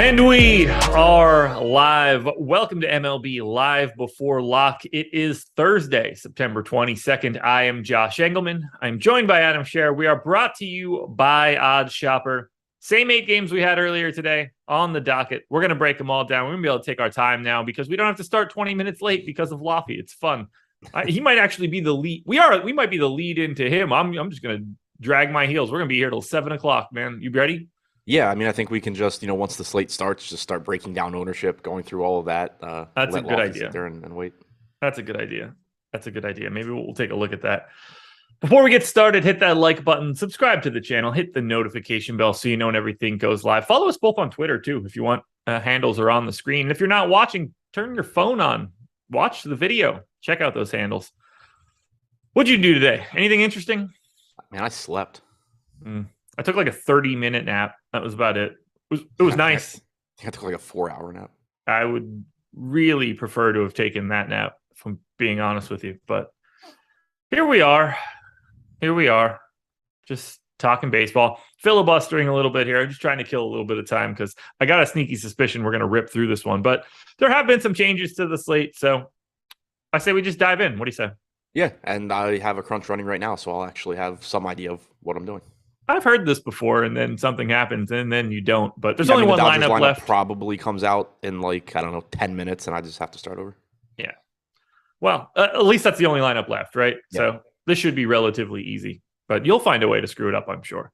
And we are live. Welcome to MLB Live Before Lock. It is Thursday, September 22nd. I am Josh Engleman. I'm joined by Adam Scherer. We are brought to you by Odds Shopper. Same 8 games we had earlier today on the docket. We're going to break them all down. We're going to be able to take our time now because we don't have to start 20 minutes late because of Laffy. It's fun. He might actually be the lead. We might be the lead into him. I'm just going to drag my heels. We're going to be here till 7 o'clock, man. You ready? Yeah, I mean, I think we can just, once the slate starts, just start breaking down ownership, going through all of that. That's a good idea. Sit there and wait. That's a good idea. Maybe we'll take a look at that. Before we get started, hit that like button, subscribe to the channel, hit the notification bell so you know when everything goes live. Follow us both on Twitter, too, if you want. Handles are on the screen. If you're not watching, turn your phone on. Watch the video. Check out those handles. What'd you do today? Anything interesting? Man, I slept. I took like a 30-minute nap. That was about it. It was nice. I think I took like a 4-hour nap. I would really prefer to have taken that nap, if I'm being honest with you. But here we are. Just talking baseball. Filibustering a little bit here. I'm just trying to kill a little bit of time because I got a sneaky suspicion we're going to rip through this one. But there have been some changes to the slate. So I say we just dive in. What do you say? Yeah, and I have a crunch running right now, so I'll actually have some idea of what I'm doing. I've heard this before, and then something happens, and then you don't. But there's only one lineup left. Probably comes out in 10 minutes, and I just have to start over. Yeah. Well, at least that's the only lineup left, right? Yeah. So this should be relatively easy. But you'll find a way to screw it up, I'm sure.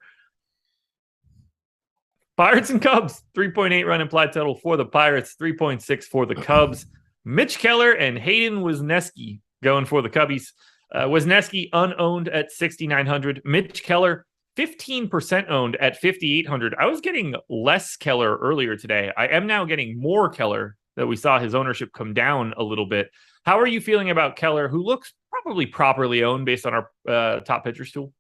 Pirates and Cubs, 3.8 run implied total for the Pirates, 3.6 for the Cubs. Mitch Keller and Hayden Wesneski going for the Cubbies. Wesneski unowned at 6,900. Mitch Keller 15% owned at 5,800. I was getting less Keller earlier today. I am now getting more Keller that we saw his ownership come down a little bit. How are you feeling about Keller, who looks probably properly owned based on our top pitchers tool?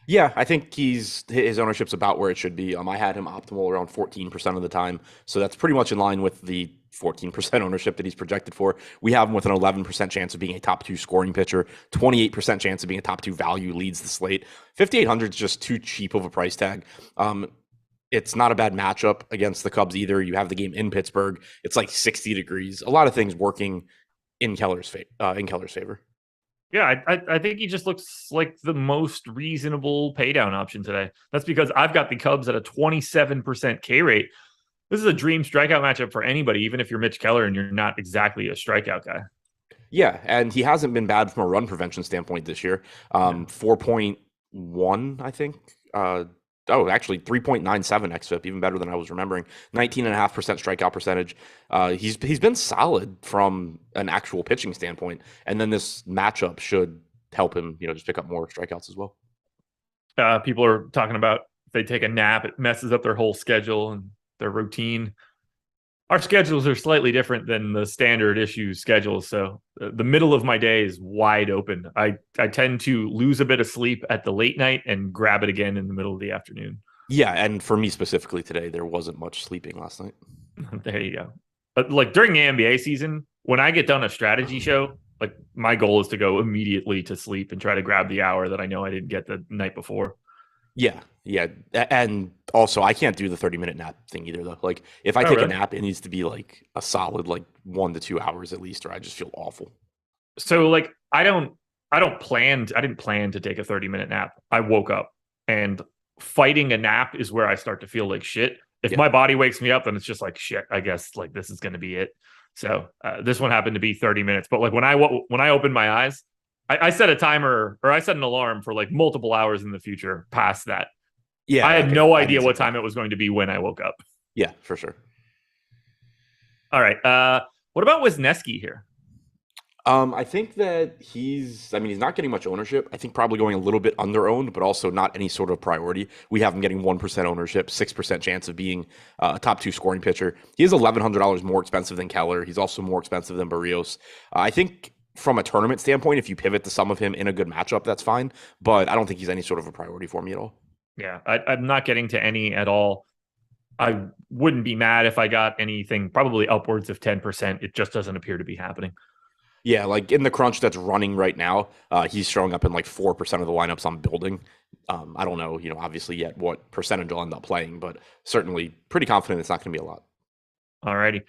Yeah, I think his ownership's about where it should be. I had him optimal around 14% of the time. So that's pretty much in line with the 14% ownership that he's projected for. We have him with an 11% chance of being a top 2 scoring pitcher, 28% chance of being a top 2 value, leads the slate. 5,800 is just too cheap of a price tag. It's not a bad matchup against the Cubs either. You have the game in Pittsburgh. It's like 60 degrees. A lot of things working in Keller's favor. Yeah, I think he just looks like the most reasonable paydown option today. That's because I've got the Cubs at a 27% K rate. This is a dream strikeout matchup for anybody, even if you're Mitch Keller and you're not exactly a strikeout guy. Yeah, and he hasn't been bad from a run prevention standpoint this year. 4.1, I think. Actually 3.97 xFIP, even better than I was remembering. 19.5% strikeout percentage. He's been solid from an actual pitching standpoint, and then this matchup should help him, just pick up more strikeouts as well. People are talking about if they take a nap, it messes up their whole schedule and their routine. Our schedules are slightly different than the standard issue schedules, so the middle of my day is wide open. I tend to lose a bit of sleep at the late night and grab it again in the middle of the afternoon. Yeah, and for me specifically today, there wasn't much sleeping last night. There you go. But during the NBA season, when I get done a strategy show, my goal is to go immediately to sleep and try to grab the hour that I know I didn't get the night before. Yeah. And also, I can't do the 30-minute nap thing either, though. If I take a nap, it needs to be a solid 1 to 2 hours at least, or I just feel awful. So I didn't plan to take a 30-minute nap. I woke up, and fighting a nap is where I start to feel like shit. If my body wakes me up, then it's just like shit. I guess this is going to be it. So this one happened to be 30 minutes. But when I opened my eyes, I set a timer, or I set an alarm for multiple hours in the future past that. Yeah, I had no idea what time it was going to be when I woke up. Yeah, for sure. All right. What about Wesneski here? I think that he's not getting much ownership. I think probably going a little bit under-owned, but also not any sort of priority. We have him getting 1% ownership, 6% chance of being a top 2 scoring pitcher. He is $1,100 more expensive than Keller. He's also more expensive than Barrios. I think from a tournament standpoint, if you pivot to some of him in a good matchup, that's fine. But I don't think he's any sort of a priority for me at all. Yeah, I'm not getting to any at all. I wouldn't be mad if I got anything probably upwards of 10%. It just doesn't appear to be happening. Yeah, in the crunch that's running right now, he's showing up in 4% of the lineups I'm building. I don't know, obviously yet what percentage I'll end up playing, but certainly pretty confident it's not going to be a lot. All righty.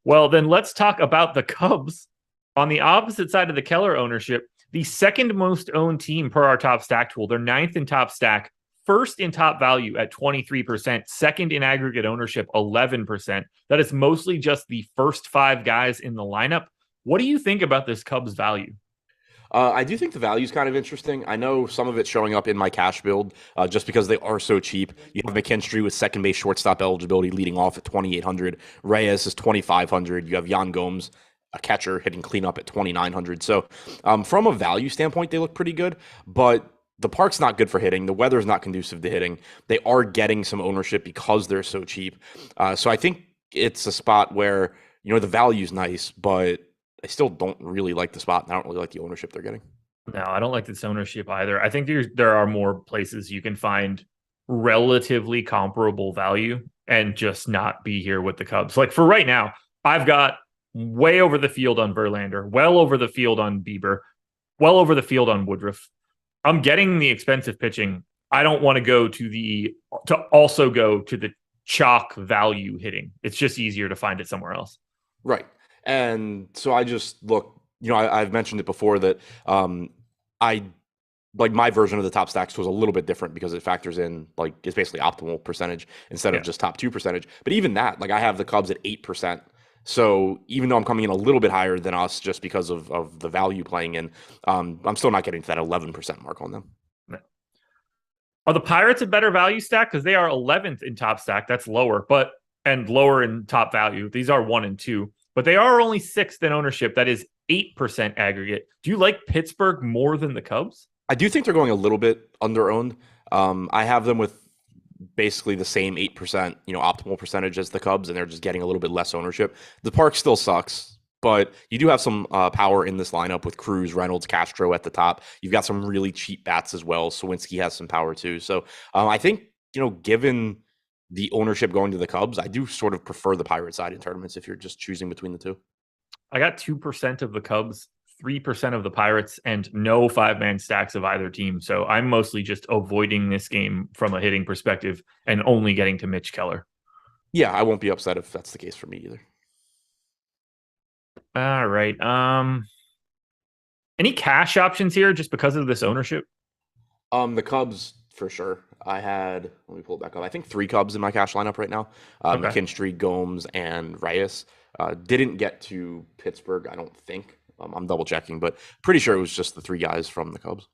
Well, then let's talk about the Cubs. On the opposite side of the Keller ownership, the second most owned team per our top stack tool. They're ninth in top stack, first in top value at 23%, second in aggregate ownership, 11%. That is mostly just the first five guys in the lineup. What do you think about this Cubs value? I do think the value is kind of interesting. I know some of it's showing up in my cash build just because they are so cheap. You have McKinstry with second base shortstop eligibility leading off at 2,800. Reyes is 2,500. You have Yan Gomes, a catcher, hitting cleanup at 2,900. So from a value standpoint, they look pretty good, but the park's not good for hitting. The weather's not conducive to hitting. They are getting some ownership because they're so cheap. So I think it's a spot where, the value's nice, but I still don't really like the spot, and I don't really like the ownership they're getting. No, I don't like this ownership either. I think there are more places you can find relatively comparable value and just not be here with the Cubs. Like for right now, I've got way over the field on Verlander, well over the field on Bieber, well over the field on Woodruff. I'm getting the expensive pitching. I don't want to go to also go to the chalk value hitting. It's just easier to find it somewhere else. Right. And so I just look, I've mentioned it before that I like my version of the top stacks was a little bit different because it factors in it's basically optimal percentage instead of just top 2 percentage. But even that, I have the Cubs at 8%. So even though I'm coming in a little bit higher than us just because of the value playing in, I'm still not getting to that 11% mark on them. No. Are the Pirates a better value stack? Because they are 11th in top stack. That's lower, and lower in top value. These are 1 and 2. But they are only 6th in ownership. That is 8% aggregate. Do you like Pittsburgh more than the Cubs? I do think they're going a little bit under-owned. I have them with basically the same 8%, optimal percentage as the Cubs, and they're just getting a little bit less ownership. The park still sucks, but you do have some power in this lineup with Cruz, Reynolds, Castro at the top. You've got some really cheap bats as well. Sawinski has some power too. So I think, given the ownership going to the Cubs, I do sort of prefer the Pirate side in tournaments if you're just choosing between the two. I got 2% of the Cubs, 3% of the Pirates, and no 5-man stacks of either team. So I'm mostly just avoiding this game from a hitting perspective and only getting to Mitch Keller. Yeah, I won't be upset if that's the case for me either. All right. Any cash options here just because of this ownership? The Cubs, for sure. Let me pull it back up. I think 3 Cubs in my cash lineup right now. Okay. McKinstry, Gomes, and Reyes. Didn't get to Pittsburgh, I don't think. I'm double checking, but pretty sure it was just the 3 guys from the Cubs.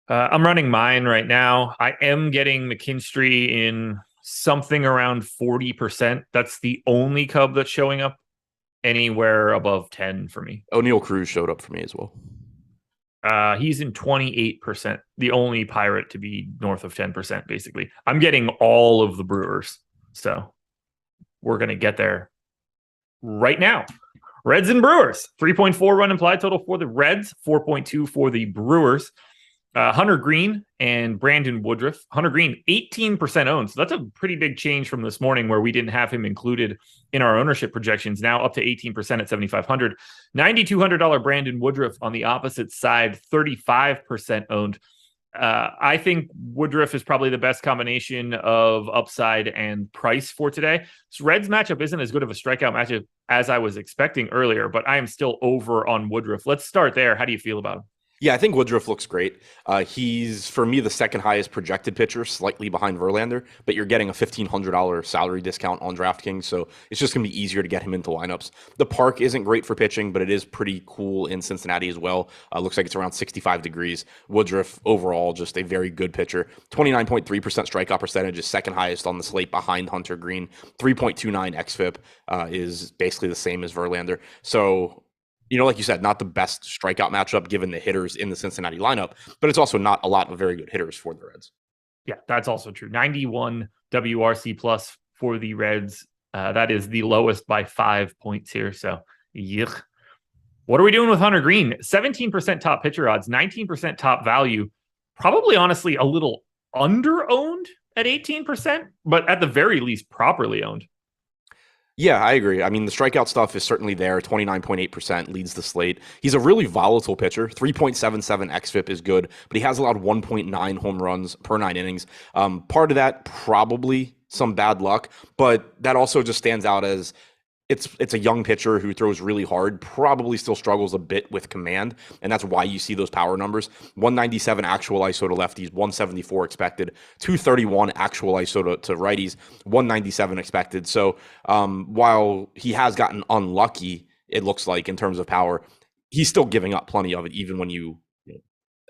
I'm running mine right now. I am getting McKinstry in something around 40%. That's the only Cub that's showing up anywhere above 10 for me. O'Neal Cruz showed up for me as well. He's in 28%, the only Pirate to be north of 10%, basically. I'm getting all of the Brewers. So we're going to get there right now. Reds and Brewers, 3.4 run implied total for the Reds, 4.2 for the Brewers. Hunter Green and Brandon Woodruff. Hunter Green, 18% owned. So that's a pretty big change from this morning where we didn't have him included in our ownership projections. Now up to 18% at 7,500. $9,200 Brandon Woodruff on the opposite side, 35% owned. I think Woodruff is probably the best combination of upside and price for today. This Reds matchup isn't as good of a strikeout matchup as I was expecting earlier, but I am still over on Woodruff. Let's start there. How do you feel about him? Yeah, I think Woodruff looks great. He's, for me, the second highest projected pitcher, slightly behind Verlander, but you're getting a $1,500 salary discount on DraftKings, so it's just going to be easier to get him into lineups. The park isn't great for pitching, but it is pretty cool in Cincinnati as well. Looks like it's around 65 degrees. Woodruff, overall, just a very good pitcher. 29.3% strikeout percentage is second highest on the slate behind Hunter Green. 3.29 xFIP is basically the same as Verlander. So, like you said, not the best strikeout matchup given the hitters in the Cincinnati lineup, but it's also not a lot of very good hitters for the Reds. Yeah, that's also true. 91 WRC plus for the Reds. That is the lowest by 5 points here. So, yuck. What are we doing with Hunter Green? 17% top pitcher odds, 19% top value. Probably, honestly, a little under-owned at 18%, but at the very least, properly owned. Yeah, I agree. I mean, the strikeout stuff is certainly there. 29.8% leads the slate. He's a really volatile pitcher. 3.77 xFIP is good, but he has allowed 1.9 home runs per 9 innings. Part of that probably some bad luck, but that also just stands out as it's a young pitcher who throws really hard, probably still struggles a bit with command, and that's why you see those power numbers. 197 actual ISO to lefties, 174 expected, 231 actual ISO to righties, 197 expected. So while he has gotten unlucky, it looks like in terms of power, he's still giving up plenty of it, even when you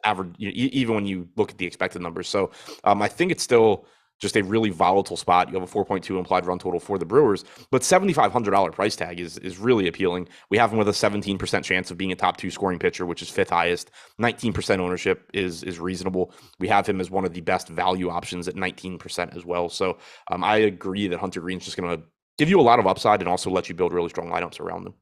average, even when you look at the expected numbers. So I think it's still just a really volatile spot. You have a 4.2 implied run total for the Brewers, but $7,500 price tag is really appealing. We have him with a 17% chance of being a top 2 scoring pitcher, which is 5th highest. 19% ownership is reasonable. We have him as one of the best value options at 19% as well. So I agree that Hunter Green's just going to give you a lot of upside and also let you build really strong lineups around them.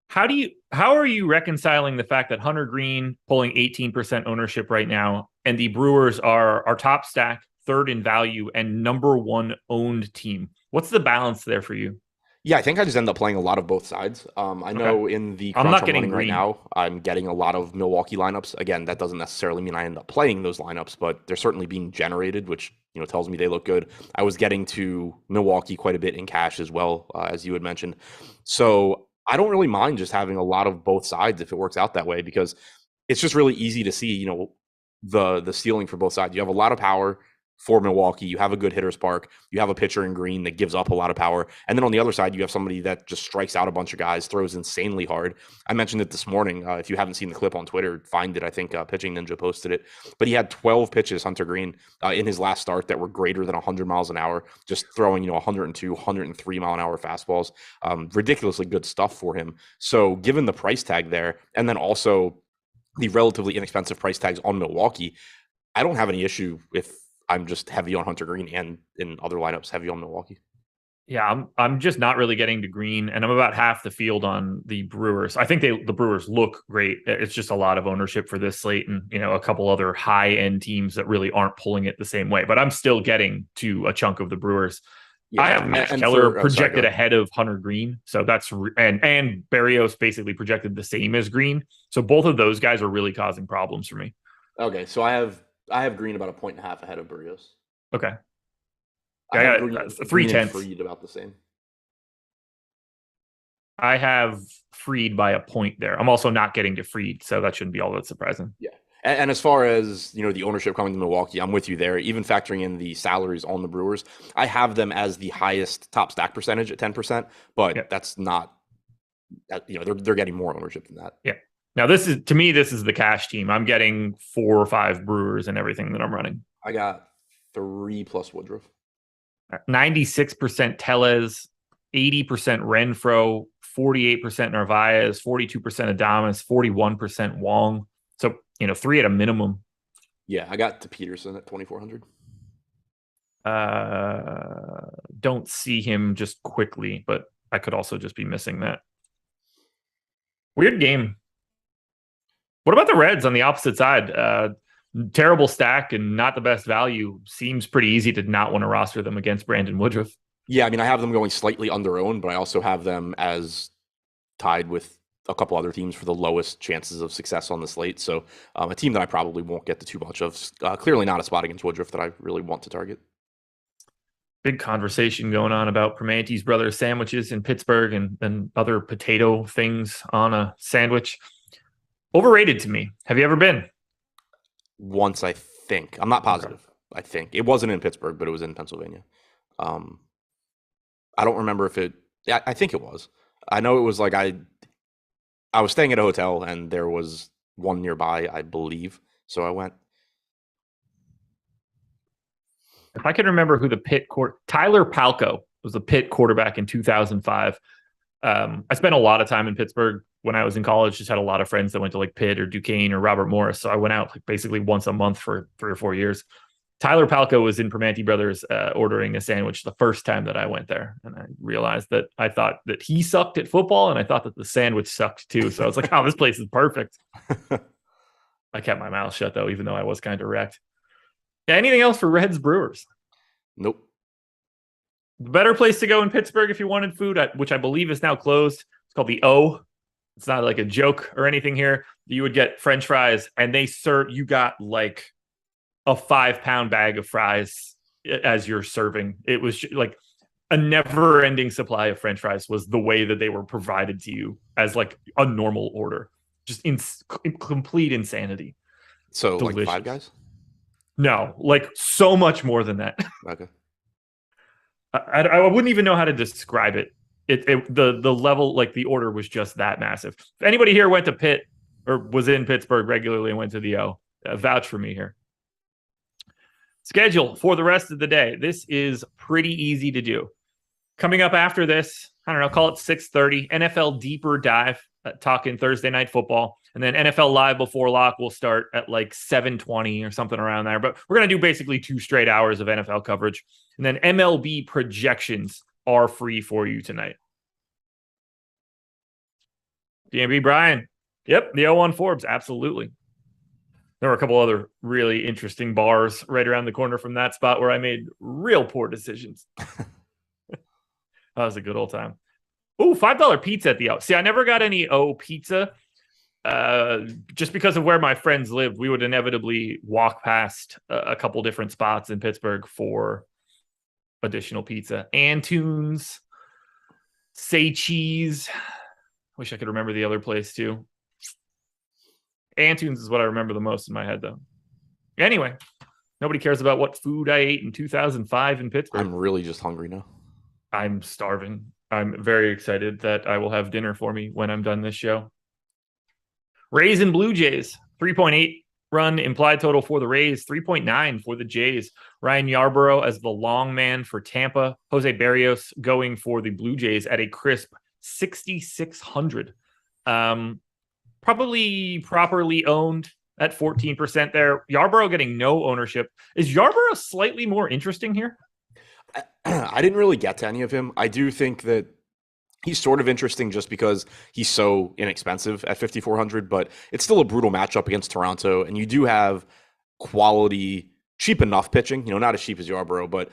How are you reconciling the fact that Hunter Green pulling 18% ownership right now, and the Brewers are our top stack, third in value, and number 1 owned team? What's the balance there for you? Yeah, I think I just end up playing a lot of both sides. I know in the crunch I'm running right now, I'm getting a lot of Milwaukee lineups. Again, that doesn't necessarily mean I end up playing those lineups, but they're certainly being generated, which tells me they look good. I was getting to Milwaukee quite a bit in cash as well, as you had mentioned. So I don't really mind just having a lot of both sides if it works out that way, because it's just really easy to see, the ceiling for both sides. You have a lot of power for Milwaukee. You have a good hitter's park. You have a pitcher in Green that gives up a lot of power. And then on the other side, you have somebody that just strikes out a bunch of guys, throws insanely hard. I mentioned it this morning. If you haven't seen the clip on Twitter, find it. I think Pitching Ninja posted it. But he had 12 pitches, Hunter Green, in his last start that were greater than 100 miles an hour, just throwing 102, 103 mile an hour fastballs. Ridiculously good stuff for him. So given the price tag there, and then also the relatively inexpensive price tags on Milwaukee, I don't have any issue if I'm just heavy on Hunter Green, and in other lineups heavy on Milwaukee. Yeah, I'm just not really getting to Green, and I'm about half the field on the Brewers. I think the Brewers look great. It's just a lot of ownership for this slate, and a couple other high end teams that really aren't pulling it the same way. But I'm still getting to a chunk of the Brewers. Yeah, I have Max Keller projected ahead of Hunter Green, so that's and Barrios basically projected the same as Green. So both of those guys are really causing problems for me. Okay, so I have Green about 1.5 ahead of Barrios. Okay. I got 3/10 Freed about the same. I have Freed by a point there. I'm also not getting to Freed, so that shouldn't be all that surprising. Yeah. And as far as, the ownership coming to Milwaukee, I'm with you there. Even factoring in the salaries on the Brewers, I have them as the highest top stack percentage at 10%, but that's not, they're getting more ownership than that. Yeah. Now, this is the cash team. I'm getting 4 or 5 Brewers and everything that I'm running. I got 3 plus Woodruff. 96% Tellez, 80% Renfro, 48% Narvaez, 42% Adames, 41% Wong. So, 3 at a minimum. Yeah, I got to Peterson at 2,400. Don't see him just quickly, but I could also just be missing that. Weird game. What about the Reds on the opposite side? Terrible stack and not the best value. Seems pretty easy to not want to roster them against Brandon Woodruff. Yeah, I mean, I have them going slightly under owned, but I also have them as tied with a couple other teams for the lowest chances of success on the slate. So a team that I probably won't get to too much of. Clearly not a spot against Woodruff that I really want to target. Big conversation going on about Primanti's Brothers sandwiches in Pittsburgh and other potato things on a sandwich. Overrated to me. Have you ever been? Once, I think. I'm not positive. Okay. I think. It wasn't in Pittsburgh, but it was in Pennsylvania. I don't remember if it... I think it was. I know it was like I was staying at a hotel, and there was one nearby, I believe. So I went. If I can remember who the Pitt Tyler Palco was the Pitt quarterback in 2005. I spent a lot of time in Pittsburgh when I was in college. Just had a lot of friends that went to like Pitt or Duquesne or Robert Morris. So I went out like basically once a month for 3 or 4 years. Tyler Palco was in Primanti Brothers ordering a sandwich the first time that I went there. And I realized that I thought that he sucked at football, and I thought that the sandwich sucked too. So I was like, oh, this place is perfect. I kept my mouth shut though, even though I was kind of wrecked. Yeah, anything else for Reds Brewers? Nope. The better place to go in Pittsburgh if you wanted food, which I believe is now closed. It's called the O. It's not like a joke or anything here. You would get French fries, and you got like a 5-pound bag of fries as you're serving. It was like a never-ending supply of French fries was the way that they were provided to you as like a normal order. Just complete insanity. So Delicious. like Five Guys? No, like so much more than that. Okay. I wouldn't even know how to describe it. The level, like the order was just that massive. If anybody here went to Pitt or was in Pittsburgh regularly and went to the O, vouch for me here. Schedule for the rest of the day. This is pretty easy to do. Coming up after this, I don't know, call it 6:30, NFL Deeper Dive, talking Thursday Night Football. And then NFL Live before lock will start at like 7:20 or something around there. But we're going to do basically 2 straight hours of NFL coverage. And then MLB projections are free for you tonight. DMB Brian. Yep, the 0-1 Forbes. Absolutely. There were a couple other really interesting bars right around the corner from that spot where I made real poor decisions. That was a good old time. Oh, $5 pizza at the O. See, I never got any O pizza. Just because of where my friends lived, we would inevitably walk past a couple different spots in Pittsburgh for additional pizza. Antunes, Say Cheese. Wish I could remember the other place too. Antunes is what I remember the most in my head, though. Anyway, nobody cares about what food I ate in 2005 in Pittsburgh. I'm really just hungry now. I'm starving. I'm very excited that I will have dinner for me when I'm done this show. Rays and Blue Jays, 3.8 run implied total for the Rays, 3.9 for the Jays. Ryan Yarbrough as the long man for Tampa. Jose Barrios going for the Blue Jays at a crisp 6,600. Probably properly owned at 14% there. Yarbrough getting no ownership. Is Yarbrough slightly more interesting here? I didn't really get to any of him. I do think that he's sort of interesting just because he's so inexpensive at 5,400, but it's still a brutal matchup against Toronto. And you do have quality, cheap enough pitching, not as cheap as Yarbrough, but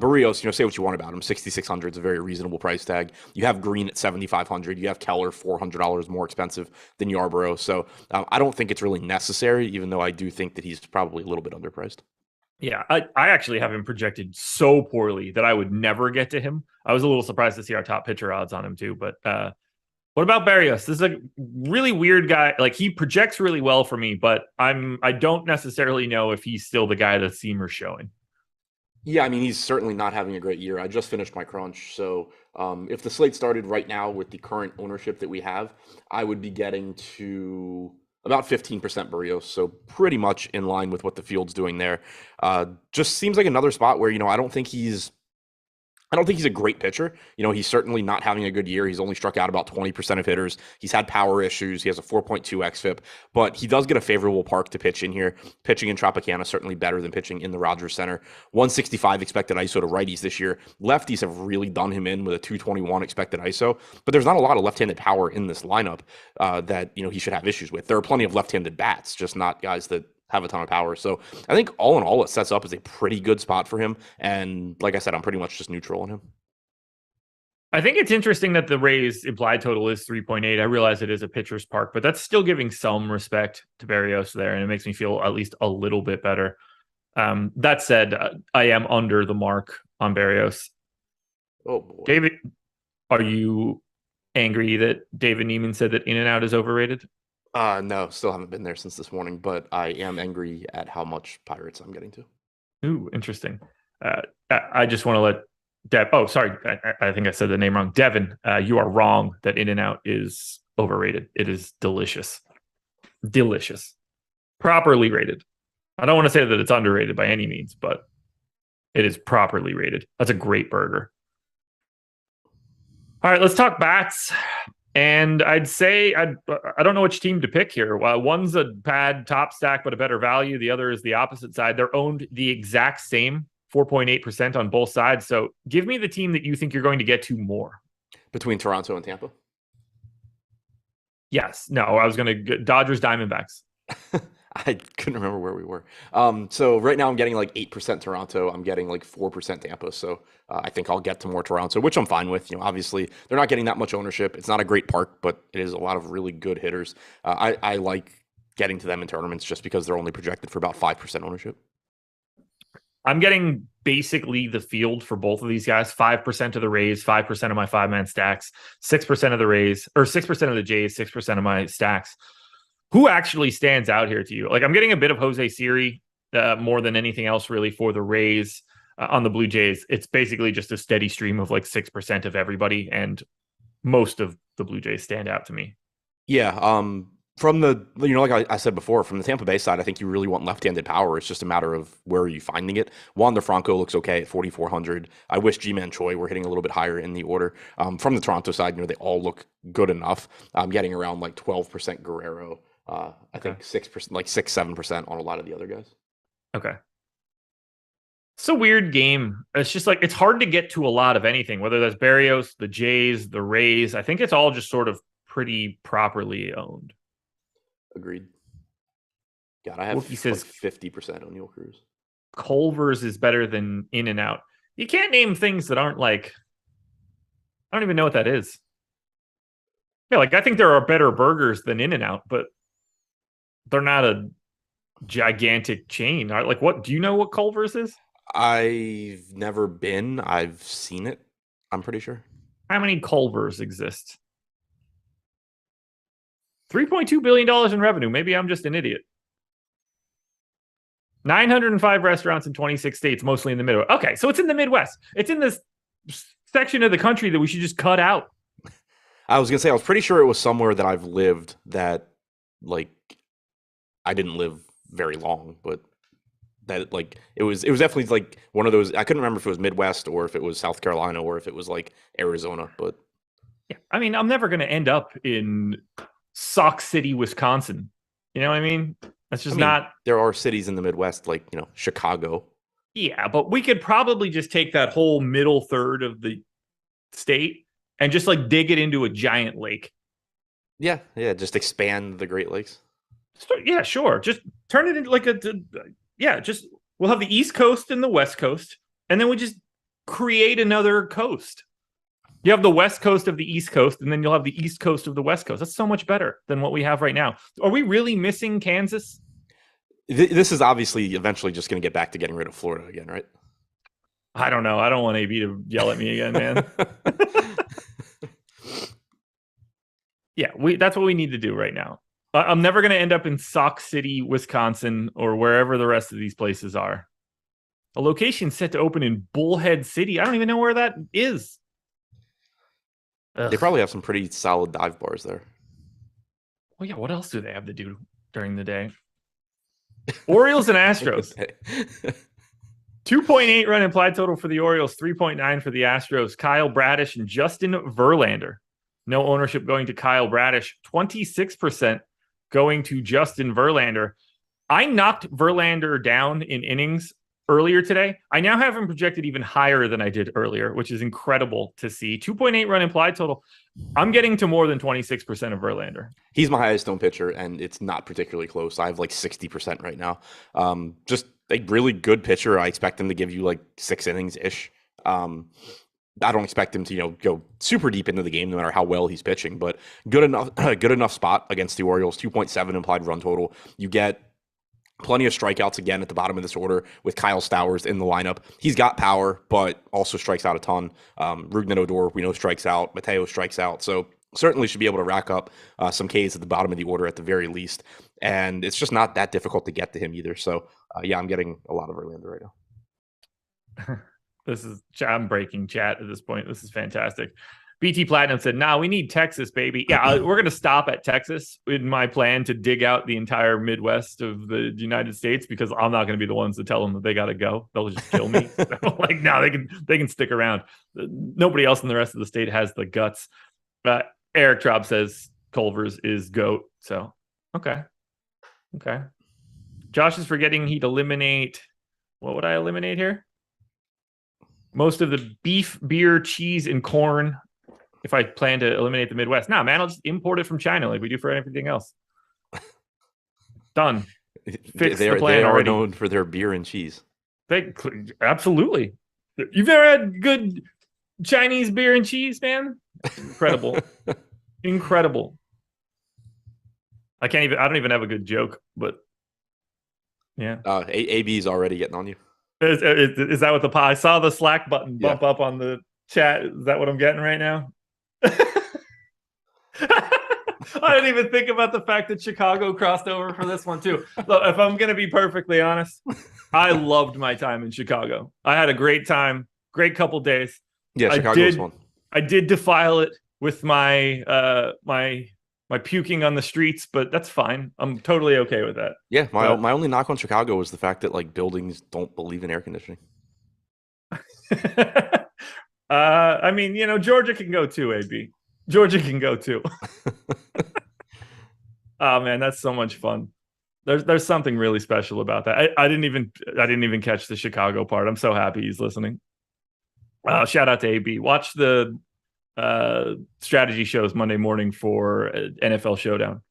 Barrios, say what you want about him. 6,600 is a very reasonable price tag. You have Green at 7,500. You have Keller $400 more expensive than Yarbrough. So I don't think it's really necessary, even though I do think that he's probably a little bit underpriced. Yeah, I actually have him projected so poorly that I would never get to him. I was a little surprised to see our top pitcher odds on him too. But what about Barrios? This is a really weird guy. Like, he projects really well for me, but I don't necessarily know if he's still the guy that Seamer's showing. Yeah, I mean, he's certainly not having a great year. I just finished my crunch. So if the slate started right now with the current ownership that we have, I would be getting to about 15% Barrios, so pretty much in line with what the field's doing there. Just seems like another spot where, I don't think he's a great pitcher. He's certainly not having a good year. He's only struck out about 20% of hitters. He's had power issues. He has a 4.2 xFIP, but he does get a favorable park to pitch in here. Pitching in Tropicana certainly better than pitching in the Rogers Center. 165 expected ISO to righties this year. Lefties have really done him in with a 221 expected ISO, but there's not a lot of left-handed power in this lineup that he should have issues with. There are plenty of left-handed bats, just not guys that have a ton of power. So I think all in all, it sets up as a pretty good spot for him. And like I said, I'm pretty much just neutral on him. I think it's interesting that the Rays implied total is 3.8. I realize it is a pitcher's park, but that's still giving some respect to Barrios there. And it makes me feel at least a little bit better. That said, I am under the mark on Barrios. Oh boy. David, are you angry that David Neiman said that In-N-Out is overrated? No, still haven't been there since this morning, but I am angry at how much Pirates I'm getting to. Ooh, interesting. I just want to let oh, sorry. I think I said the name wrong. Devin, you are wrong that In-N-Out is overrated. It is delicious. Delicious. Properly rated. I don't want to say that it's underrated by any means, but it is properly rated. That's a great burger. All right, let's talk bats. And I'd say I don't know which team to pick here. One's a bad top stack, but a better value. The other is the opposite side. They're owned the exact same, 4.8% on both sides. So give me the team that you think you're going to get to more. Between Toronto and Tampa? Yes. No, I was going to Dodgers, Diamondbacks. I couldn't remember where we were. So right now I'm getting like 8% Toronto. I'm getting like 4% Tampa. So I think I'll get to more Toronto, which I'm fine with. Obviously they're not getting that much ownership. It's not a great park, but it is a lot of really good hitters. I like getting to them in tournaments just because they're only projected for about 5% ownership. I'm getting basically the field for both of these guys. 5% of the Rays, 5% of my 5-man stacks, 6% of the Rays, or 6% of the Jays, 6% of my stacks. Who actually stands out here to you? Like, I'm getting a bit of Jose Siri more than anything else, really, for the Rays. On the Blue Jays, it's basically just a steady stream of like 6% of everybody, and most of the Blue Jays stand out to me. Yeah. From the, like I said before, from the Tampa Bay side, I think you really want left-handed power. It's just a matter of where are you finding it. Wander Franco looks okay at 4,400. I wish G-Man Choi were hitting a little bit higher in the order. From the Toronto side, they all look good enough. I'm getting around like 12% Guerrero. I think 6%, like 6-7% on a lot of the other guys. Okay. It's a weird game. It's just like, it's hard to get to a lot of anything, whether that's Berrios, the Jays, the Rays. I think it's all just sort of pretty properly owned. Agreed. God, I have Wookie says 50% on Neil Cruz. Culver's is better than In and Out. You can't name things that aren't like, I don't even know what that is. Yeah, like I think there are better burgers than In and Out, but they're not a gigantic chain. Like, what do you know what Culver's is? I've never been. I've seen it. I'm pretty sure. How many Culver's exist? $3.2 billion in revenue. Maybe I'm just an idiot. 905 restaurants in 26 states, mostly in the Midwest. Okay, so it's in the Midwest. It's in this section of the country that we should just cut out. I was going to say, I was pretty sure it was somewhere that I've lived that, like, I didn't live very long, but that, like, it was definitely, like, one of those, I couldn't remember if it was Midwest or if it was South Carolina or if it was, like, Arizona, but. Yeah, I mean, I'm never going to end up in Sauk City, Wisconsin. You know what I mean? That's just not. There are cities in the Midwest, like, Chicago. Yeah, but we could probably just take that whole middle third of the state and just like dig it into a giant lake. Yeah, just expand the Great Lakes. Yeah, sure. Just turn it into like just we'll have the East Coast and the West Coast, and then we just create another coast. You have the West Coast of the East Coast, and then you'll have the East Coast of the West Coast. That's so much better than what we have right now. Are we really missing Kansas? This is obviously eventually just going to get back to getting rid of Florida again, right? I don't know. I don't want AB to yell at me again, man. Yeah, that's what we need to do right now. I'm never going to end up in Sauk City, Wisconsin, or wherever the rest of these places are. A location set to open in Bullhead City. I don't even know where that is. Ugh. They probably have some pretty solid dive bars there. Well, yeah, what else do they have to do during the day? Orioles and Astros. 2.8 run implied total for the Orioles, 3.9 for the Astros. Kyle Bradish and Justin Verlander. No ownership going to Kyle Bradish. 26% going to Justin Verlander. I knocked Verlander down in innings earlier today. I now have him projected even higher than I did earlier, which is incredible to see. 2.8 run implied total. I'm getting to more than 26% of Verlander. He's my highest owned pitcher, and it's not particularly close. I have like 60% right now. Just a really good pitcher. I expect him to give you like 6 innings-ish. I don't expect him to, go super deep into the game, no matter how well he's pitching, but good enough spot against the Orioles. 2.7 implied run total. You get plenty of strikeouts again at the bottom of this order with Kyle Stowers in the lineup. He's got power, but also strikes out a ton. Rougned Odor, we know, strikes out. Mateo strikes out. So certainly should be able to rack up some Ks at the bottom of the order at the very least. And it's just not that difficult to get to him either. So, I'm getting a lot of Verlander right now. I'm breaking chat at this point. This is fantastic. BT Platinum said, "Nah, we need Texas, baby." Yeah, we're going to stop at Texas in my plan to dig out the entire Midwest of the United States, because I'm not going to be the ones to tell them that they got to go. They'll just kill me. Like, no, they can stick around. Nobody else in the rest of the state has the guts. Eric Traub says Culver's is GOAT. So, okay. Josh is forgetting he'd eliminate. What would I eliminate here? Most of the beef, beer, cheese, and corn. If I plan to eliminate the Midwest. Nah, man, I'll just import it from China like we do for everything else. Done. Fix the plan they are already. known for their beer and cheese. Absolutely. You've never had good Chinese beer and cheese, man? Incredible. Incredible. I don't even have a good joke, but yeah. AB's already getting on you. Is that what I saw the Slack button bump Yeah. up on the chat? Is that what I'm getting right now? I didn't even think about the fact that Chicago crossed over for this one too. Look, if I'm going to be perfectly honest, I loved my time in Chicago. I had a great time, great couple days. Yeah, Chicago was fun. I did defile it with my my puking on the streets, but that's fine. I'm totally okay with that. Yeah, my only knock on Chicago was the fact that like buildings don't believe in air conditioning. I mean, Georgia can go too, AB. Georgia can go too. Oh man, that's so much fun. There's something really special about that. I didn't even catch the Chicago part. I'm so happy he's listening. Shout out to AB. Watch the strategy shows Monday morning for NFL Showdown,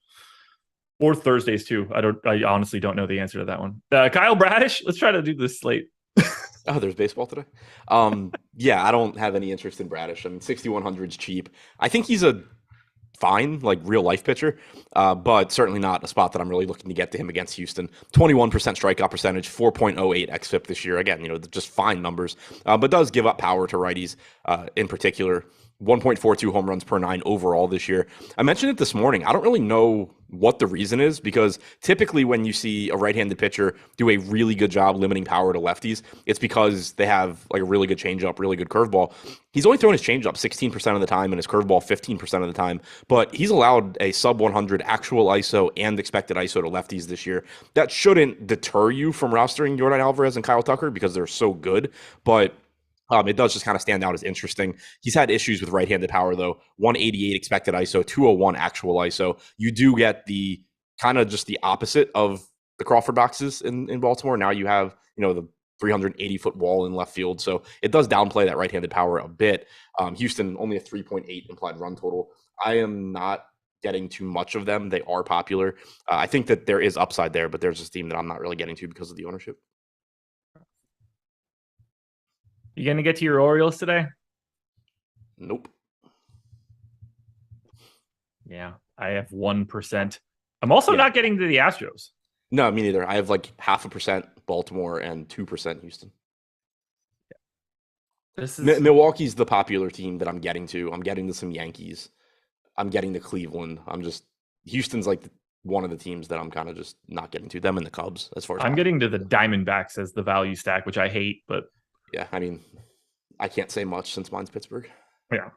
or Thursdays too. I honestly don't know the answer to that one. Kyle Bradish. Let's try to do this slate. Oh, there's baseball today. Yeah, I don't have any interest in Bradish. I mean, 6,100 is cheap. I think he's a fine, like real life pitcher, but certainly not a spot that I'm really looking to get to him against Houston. 21% strikeout percentage, 4.08 xFIP this year. Again, just fine numbers, but does give up power to righties in particular. 1.42 home runs per 9 overall this year. I mentioned it this morning. I don't really know what the reason is, because typically when you see a right-handed pitcher do a really good job limiting power to lefties, it's because they have like a really good changeup, really good curveball. He's only thrown his changeup 16% of the time and his curveball 15% of the time, but he's allowed a sub 100 actual ISO and expected ISO to lefties this year. That shouldn't deter you from rostering Yordan Alvarez and Kyle Tucker because they're so good, but it does just kind of stand out as interesting. He's had issues with right-handed power, though. 188 expected ISO, 201 actual ISO. You do get the kind of just the opposite of the Crawford boxes in Baltimore. Now you have, the 380-foot wall in left field. So it does downplay that right-handed power a bit. Houston, only a 3.8 implied run total. I am not getting too much of them. They are popular. I think that there is upside there, but there's this team that I'm not really getting to because of the ownership. You going to get to your Orioles today? Nope. Yeah, I have 1%. I'm also not getting to the Astros. No, me neither. I have like 0.5% Baltimore and 2% Houston. Yeah. Milwaukee's the popular team that I'm getting to. I'm getting to some Yankees. I'm getting to Cleveland. Houston's like one of the teams that I'm kind of just not getting to. Them and the Cubs, as far as I'm getting to the Diamondbacks as the value stack, which I hate, but yeah, I mean, I can't say much since mine's Pittsburgh. Yeah.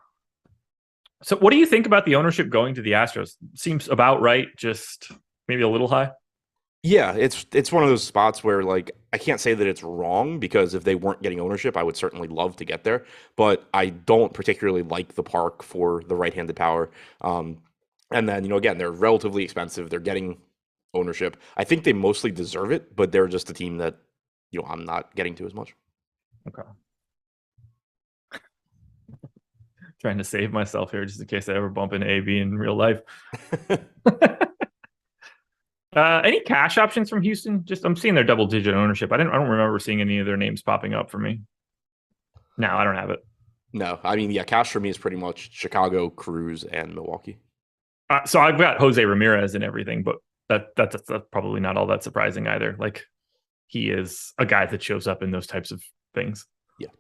So what do you think about the ownership going to the Astros? Seems about right, just maybe a little high. Yeah, it's one of those spots where like I can't say that it's wrong, because if they weren't getting ownership, I would certainly love to get there. But I don't particularly like the park for the right-handed power. And then, again, they're relatively expensive. They're getting ownership. I think they mostly deserve it, but they're just a team that, I'm not getting to as much. Okay. Trying to save myself here just in case I ever bump into AB in real life. Any cash options from Houston? Just I'm seeing their double-digit ownership. I don't remember seeing any of their names popping up for me. No, I don't have it. No, I mean, yeah, cash for me is pretty much Chicago, Cruz, and Milwaukee. So I've got Jose Ramirez and everything, but that's probably not all that surprising either. Like, he is a guy that shows up in those types of things. Yeah.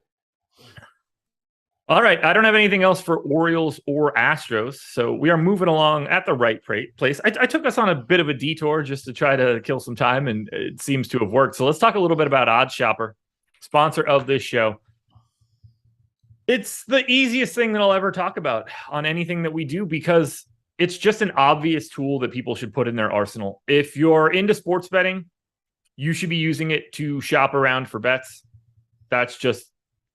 All right. I don't have anything else for Orioles or Astros. So we are moving along at the right place. I took us on a bit of a detour just to try to kill some time, and it seems to have worked. So let's talk a little bit about Odds Shopper, sponsor of this show. It's the easiest thing that I'll ever talk about on anything that we do, because it's just an obvious tool that people should put in their arsenal. If you're into sports betting, you should be using it to shop around for bets. That's just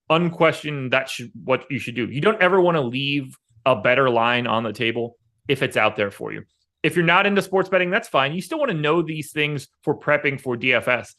unquestioned. That's what you should do. You don't ever want to leave a better line on the table if it's out there for you. If you're not into sports betting, that's fine. You still want to know these things for prepping for DFS.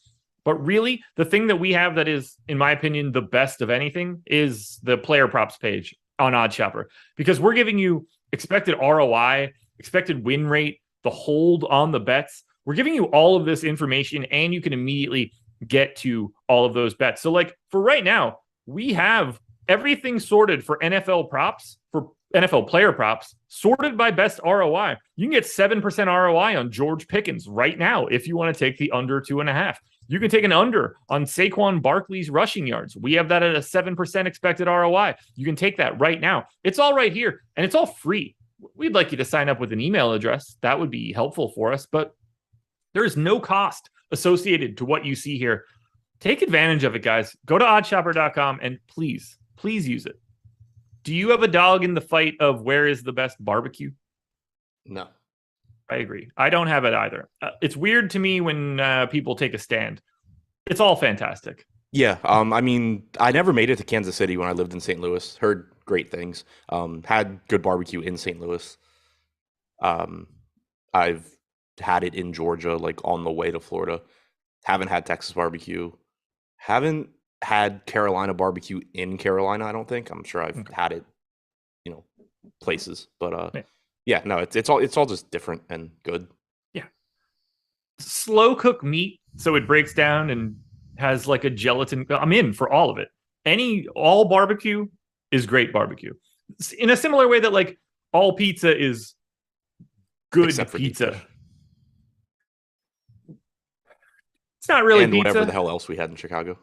But really, the thing that we have that is, in my opinion, the best of anything is the player props page on Odds Shopper, because we're giving you expected ROI, expected win rate, the hold on the bets. We're giving you all of this information, and you can immediately get to all of those bets. So like for right now, we have everything sorted for NFL props, for NFL player props, sorted by best ROI. You can get 7% ROI on George Pickens right now if you want to take the under 2.5. You can take an under on Saquon Barkley's rushing yards. We have that at a 7% expected ROI. You can take that right now. It's all right here, and it's all free. We'd like you to sign up with an email address. That would be helpful for us, but there is no cost associated to what you see here. Take advantage of it, guys. Go to oddshopper.com and please use it. Do you have a dog in the fight of where is the best barbecue? No. I agree. I don't have it either. It's weird to me when people take a stand. It's all fantastic. Yeah. I mean, I never made it to Kansas City when I lived in St. Louis. Heard great things. Had good barbecue in St. Louis. I've had it in Georgia, like on the way to Florida. Haven't had Texas barbecue. Haven't had Carolina barbecue in Carolina, I don't think. I'm sure I've had it, places. But yeah, no, it's all just different and good. Yeah. Slow cook meat, so it breaks down and has like a gelatin. I'm in for all of it. All barbecue is great barbecue. In a similar way that like all pizza is good Except for pizza. It's not really and pizza. Whatever the hell else we had in Chicago.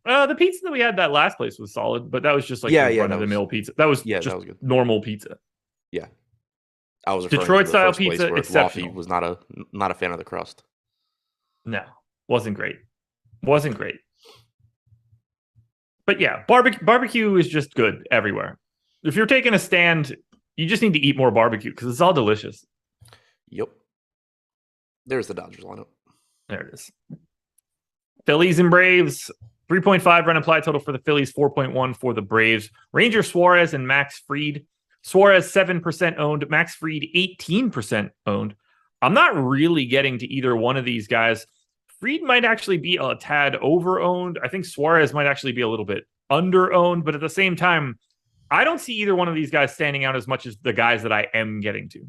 The pizza that we had that last place was solid, but that was just like run-of-the-mill pizza. That was just that was good. Normal pizza. Yeah, I was Detroit style pizza. Exceptional. Was not a fan of the crust. No, wasn't great. Wasn't great. But yeah, barbecue is just good everywhere. If you're taking a stand, you just need to eat more barbecue because it's all delicious. Yep. There's the Dodgers lineup. There it is. Phillies and Braves. 3.5 run implied total for the Phillies, 4.1 for the Braves. Ranger Suarez and Max Fried. Suarez 7% owned, Max Fried 18% owned. I'm not really getting to either one of these guys. Fried might actually be a tad over-owned. I think Suarez might actually be a little bit under-owned, but at the same time, I don't see either one of these guys standing out as much as the guys that I am getting to.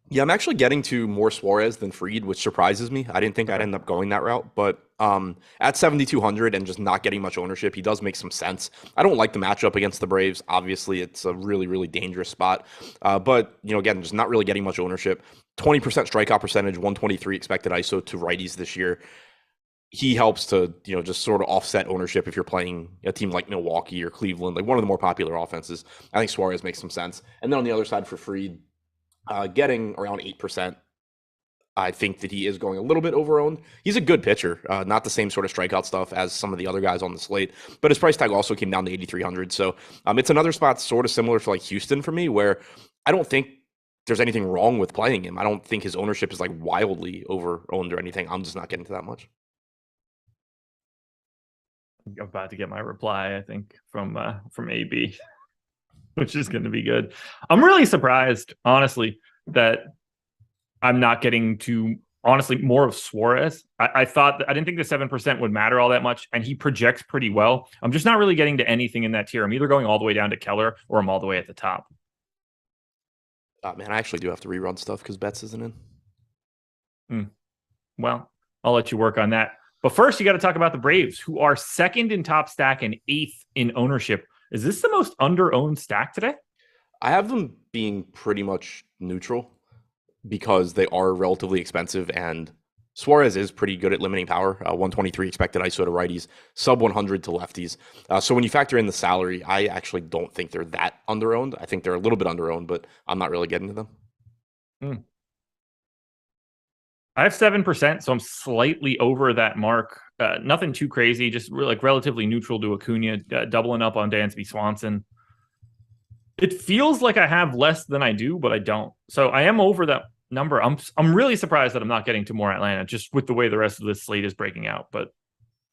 Yeah, I'm actually getting to more Suarez than Fried, which surprises me. I didn't think I'd end up going that route, but at 7,200 and just not getting much ownership, he does make some sense. I don't like the matchup against the Braves. Obviously, it's a really, really dangerous spot. But, again, just not really getting much ownership. 20% strikeout percentage, 123 expected ISO to righties this year. He helps to, just sort of offset ownership if you're playing a team like Milwaukee or Cleveland, like one of the more popular offenses. I think Suarez makes some sense. And then on the other side for Fried, getting around 8%. I think that he is going a little bit over-owned. He's a good pitcher, not the same sort of strikeout stuff as some of the other guys on the slate, but his price tag also came down to 8,300. So it's another spot sort of similar to like Houston for me, where I don't think there's anything wrong with playing him. I don't think his ownership is like wildly over-owned or anything. I'm just not getting to that much. I'm about to get my reply, I think, from AB. Which is going to be good. I'm really surprised, honestly, that I'm not getting to, honestly, more of Suarez. I didn't think the 7% would matter all that much, and he projects pretty well. I'm just not really getting to anything in that tier. I'm either going all the way down to Keller or I'm all the way at the top. Man, I actually do have to rerun stuff because Betts isn't in. Well, I'll let you work on that. But first, you got to talk about the Braves, who are second in top stack and 8th in ownership. Is this the most under-owned stack today? I have them being pretty much neutral because they are relatively expensive, and Suarez is pretty good at limiting power. 123 expected ISO to righties, sub 100 to lefties. So when you factor in the salary, I actually don't think they're that under-owned. I think they're a little bit under-owned, but I'm not really getting to them. I have 7%, so I'm slightly over that mark. Nothing too crazy, just like relatively neutral to Acuna, doubling up on Dansby Swanson. It feels like I have less than I do, but I don't. So I am over that number. I'm really surprised that I'm not getting to more Atlanta, just with the way the rest of this slate is breaking out. But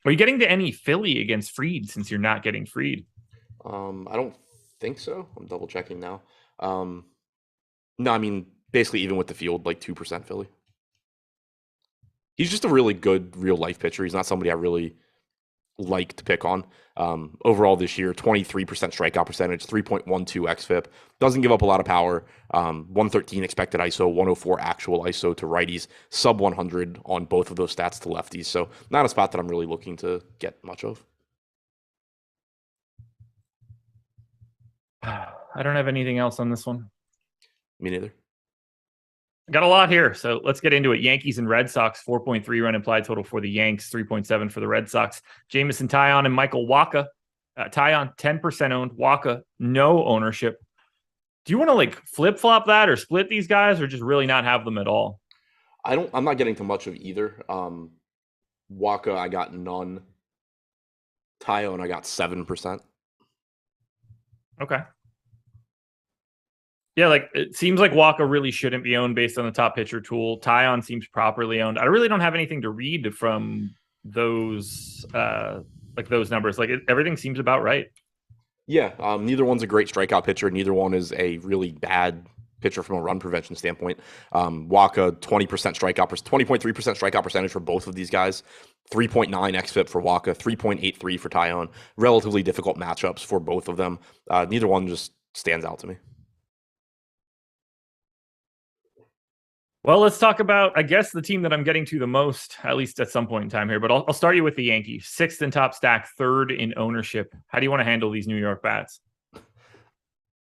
are you getting to any Philly against Fried since you're not getting Fried? I don't think so. I'm double checking now. No, I mean, basically even with the field, like 2% Philly. He's just a really good real life pitcher. He's not somebody I really like to pick on. Overall this year, 23% strikeout percentage, 3.12 xFIP. Doesn't give up a lot of power. 113 expected ISO, 104 actual ISO to righties, sub 100 on both of those stats to lefties. So not a spot that I'm really looking to get much of. I don't have anything else on this one. Me neither. Got a lot here, so let's get into it. Yankees and Red Sox, 4.3 run implied total for the Yanks, 3.7 for the Red Sox. Jameson Taillon and Michael Wacha. Taillon, 10% owned. Wacha, no ownership. Do you want to like flip-flop that or split these guys or just really not have them at all? I'm not getting to much of either. Waka, I got none. Taillon, I got 7%. Okay. Yeah, like it seems like Wacha really shouldn't be owned based on the top pitcher tool. Taillon seems properly owned. I really don't have anything to read from those those numbers. Like everything seems about right. Yeah, neither one's a great strikeout pitcher. Neither one is a really bad pitcher from a run prevention standpoint. Waka, 20% strikeout, 20.3% strikeout percentage for both of these guys. 3.9 xFIP for Waka, 3.83 for Taillon. Relatively difficult matchups for both of them. Neither one just stands out to me. Well, let's talk about, I guess, the team that I'm getting to the most, at least at some point in time here. But I'll start you with the Yankees. 6th in top stack, 3rd in ownership. How do you want to handle these New York bats?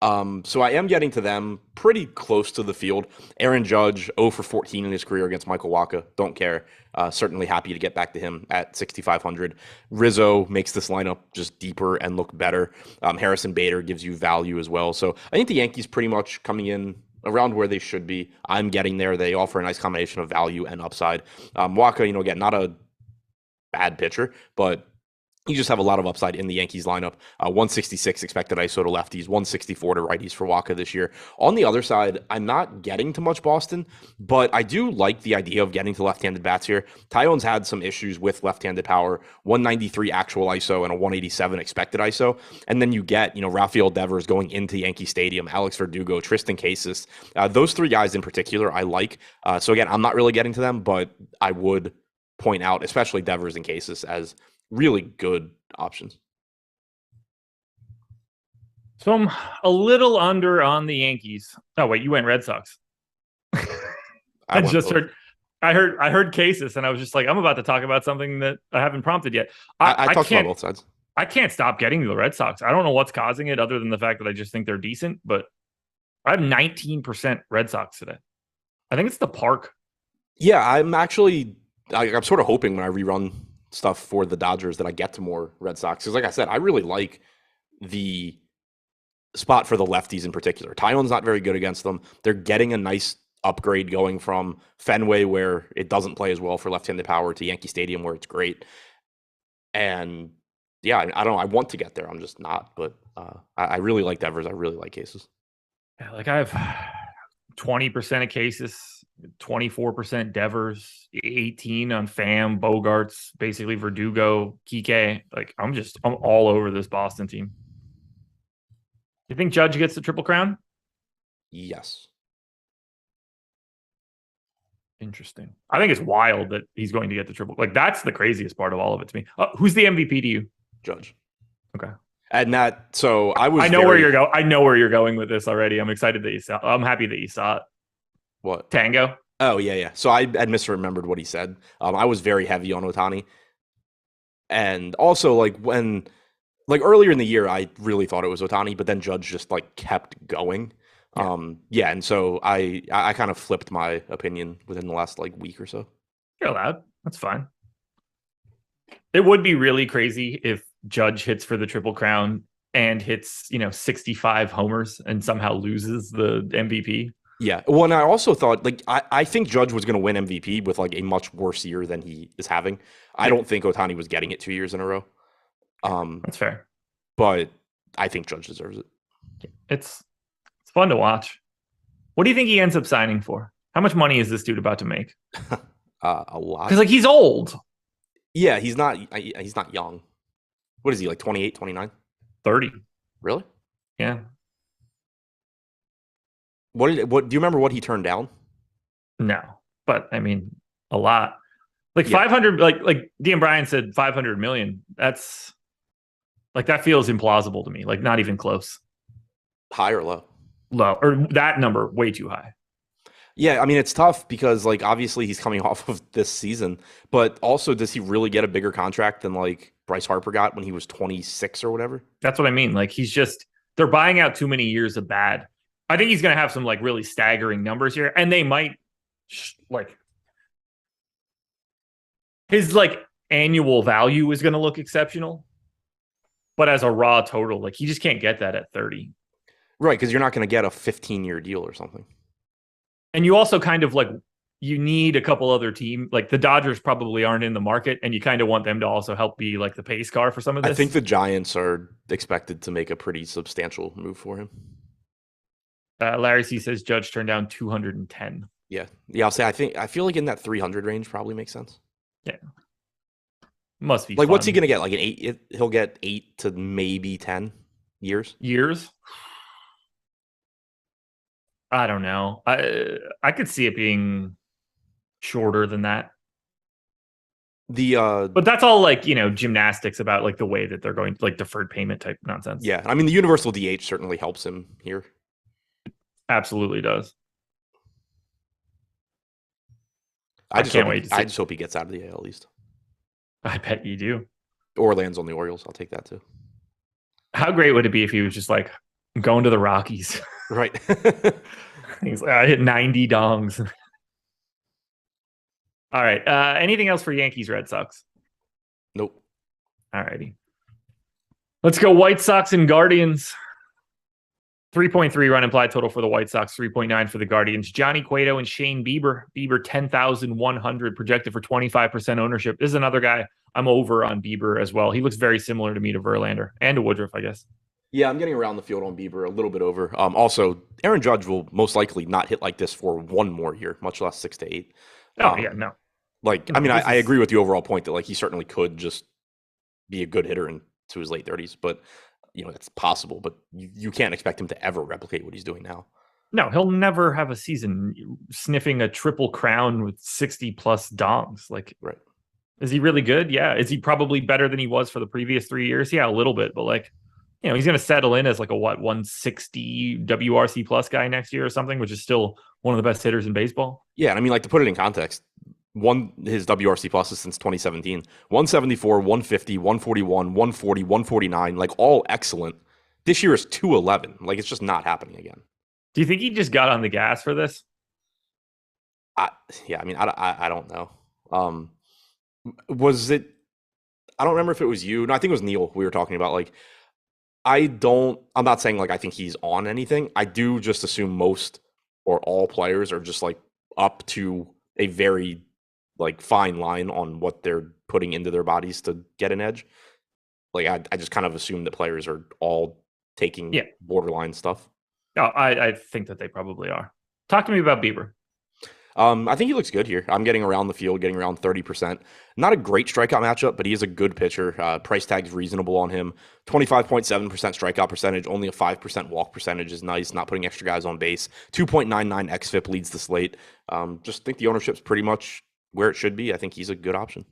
So I am getting to them pretty close to the field. Aaron Judge, 0 for 14 in his career against Michael Wacha. Don't care. Certainly happy to get back to him at 6,500. Rizzo makes this lineup just deeper and look better. Harrison Bader gives you value as well. So I think the Yankees pretty much coming in around where they should be. I'm getting there. They offer a nice combination of value and upside. Wacha, again, not a bad pitcher, but you just have a lot of upside in the Yankees lineup. 166 expected ISO to lefties, 164 to righties for Wacha this year. On the other side, I'm not getting to much Boston, but I do like the idea of getting to left-handed bats here. Taillon's had some issues with left-handed power, 193 actual ISO and a 187 expected ISO. And then you get, Rafael Devers going into Yankee Stadium, Alex Verdugo, Tristan Casas. Those three guys in particular I like. So again, I'm not really getting to them, but I would point out, especially Devers and Casas, as really good options. So I'm a little under on the Yankees. Oh wait, you went Red Sox. I heard Casas, and I was just like, I'm about to talk about something that I haven't prompted yet. I talked about both sides. I can't stop getting to the Red Sox. I don't know what's causing it, other than the fact that I just think they're decent. But I have 19% Red Sox today. I think it's the park. Yeah, I'm sort of hoping when I rerun stuff for the Dodgers that I get to more Red Sox. Because like I said, I really like the spot for the lefties in particular. Taillon's not very good against them. They're getting a nice upgrade going from Fenway, where it doesn't play as well for left-handed power, to Yankee Stadium, where it's great. And yeah, I don't know. I want to get there. I'm just not. But I really like Devers. I really like Casas. Yeah, like I have 20% of Casas, 24% Devers, 18 on Pham, Bogarts, basically Verdugo, Kike. Like I'm all over this Boston team. You think Judge gets the Triple Crown? Yes. Interesting. I think it's wild that he's going to get the triple. Like that's the craziest part of all of it to me. Who's the MVP to you? Judge. Okay. And that, so I know where you're going. I know where you're going with this already. I'm excited that you saw. I'm happy that you saw it. What? Tango. Oh yeah. So I had misremembered what he said. I was very heavy on Ohtani, and also earlier in the year, I really thought it was Ohtani, but then Judge just kept going. Yeah. And so I kind of flipped my opinion within the last week or so. You're allowed. That's fine. It would be really crazy if Judge hits for the Triple Crown and hits 65 homers and somehow loses the MVP. Yeah. Well, and I also thought I think Judge was going to win MVP with a much worse year than he is having. I don't think Ohtani was getting it 2 years in a row. That's fair. But I think Judge deserves it. It's fun to watch. What do you think he ends up signing for? How much money is this dude about to make? A lot. Because he's old. Yeah, he's not young. What is he, 28, 29? 30. Really? Yeah. What do you remember what he turned down? No, but I mean a lot. 500, like Dean Bryan said, 500 million. That's that feels implausible to me. Not even close. High or low? Low, or that number way too high. Yeah, I mean it's tough because obviously he's coming off of this season, but also does he really get a bigger contract than Bryce Harper got when he was 26 or whatever? That's what I mean. They're buying out too many years of bad. I think he's going to have some really staggering numbers here, and they might like his like annual value is going to look exceptional, but as a raw total, like he just can't get that at 30. Right, because you're not going to get a 15-year deal or something. And you also kind of like you need a couple other teams. Like the Dodgers probably aren't in the market, and you kind of want them to also help be like the pace car for some of this. I think the Giants are expected to make a pretty substantial move for him. Larry C says Judge turned down 210. Yeah, I'll say I feel like in that 300 range probably makes sense. Yeah, must be like fun. What's he gonna get? Like an 8? He'll get 8 to maybe 10 years. I don't know. I could see it being shorter than that. But that's all like, gymnastics about like the way that they're going, like deferred payment type nonsense. Yeah, I mean the universal DH certainly helps him here. Absolutely does. I can't wait to see. I just hope he gets out of the AL East. I bet you do. Or lands on the Orioles. I'll take that too. How great would it be if he was just like going to the Rockies? Right. He's like, I hit 90 dongs. All right. Anything else for Yankees, Red Sox? Nope. All righty. Let's go White Sox and Guardians. 3.3 run implied total for the White Sox, 3.9 for the Guardians. Johnny Cueto and Shane Bieber. Bieber 10,100 projected for 25% ownership. This is another guy I'm over on Bieber as well. He looks very similar to me to Verlander and to Woodruff, I guess. Yeah, I'm getting around the field on Bieber a little bit over. Also, Aaron Judge will most likely not hit like this for one more year, much less 6 to 8. Oh, yeah, no. Like, I mean, I agree with the overall point that like he certainly could just be a good hitter into his late 30s, but it's possible. But you can't expect him to ever replicate what he's doing now. No, he'll never have a season sniffing a triple crown with 60 plus dongs. Like, right? Is he really good? Yeah. Is he probably better than he was for the previous 3 years? Yeah, a little bit, but like, he's going to settle in as like a 160 WRC plus guy next year or something, which is still one of the best hitters in baseball. Yeah, and I mean, like to put it in context, his WRC pluses since 2017, 174, 150, 141, 140, 149, like all excellent. This year is 211. Like it's just not happening again. Do you think he just got on the gas for this? Yeah, I mean, I don't know. Was it? I don't remember if it was you. No, I think it was Neil. We were talking about like. I'm not saying like I think he's on anything. I do just assume most or all players are just like up to a very like fine line on what they're putting into their bodies to get an edge. Like I just kind of assume that players are all taking borderline stuff. No, I think that they probably are. Talk to me about Bieber. I think he looks good here. I'm getting around the field, getting around 30%. Not a great strikeout matchup, but he is a good pitcher. Price tag's reasonable on him. 25.7% strikeout percentage, only a 5% walk percentage is nice, not putting extra guys on base. 2.99 xFIP leads the slate. Just think the ownership's pretty much where it should be. I think he's a good option.